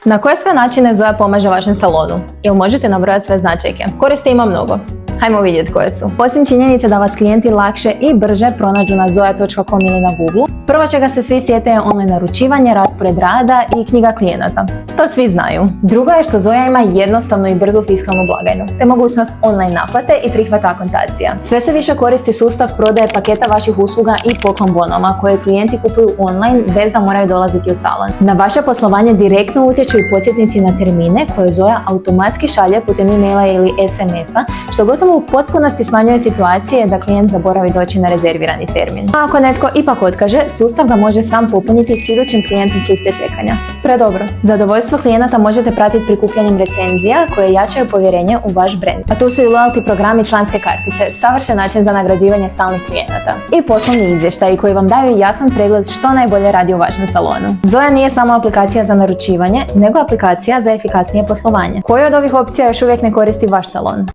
Na koje sve načine Zoja pomaže vašem salonu? Ili možete nabrojati sve značajke? Koristi ima mnogo. Hajmo vidjeti koje su. Osim činjenice da vas klijenti lakše i brže pronađu na zoja.com ili na Google, prvo čega se svi sjete je online naručivanje, raspored rada i knjiga klijenata. To svi znaju. Drugo je što Zoja ima jednostavnu i brzu fiskalnu blagajnu, te mogućnost online naplate i prihvata akontacija. Sve se više koristi sustav prodaje paketa vaših usluga i poklon bonova koje klijenti kupuju online bez da moraju dolaziti u salon. Na vaše poslovanje direktno utječu i podsjetnici na termine koje Zoja automatski šalje putem e-maila ili SMS-a, što gotovo u potpunosti smanjuje situacije da klijent zaboravi doći na rezervirani termin. A ako netko ipak otkaže, sustav ga može sam popuniti s idućim klijentom s liste čekanja. Predobro. Zadovoljstvo klijenata možete pratiti prikupljanjem recenzija koje jačaju povjerenje u vaš brand. A tu su i loyalty programi, članske kartice, savršen način za nagrađivanje stalnih klijenata. I poslovni izvještaji koji vam daju jasan pregled što najbolje radi u vašem salonu. Zoja nije samo aplikacija za naručivanje, nego aplikacija za efikasnije poslovanje. Koju od ovih opcija još uvijek ne koristi vaš salon?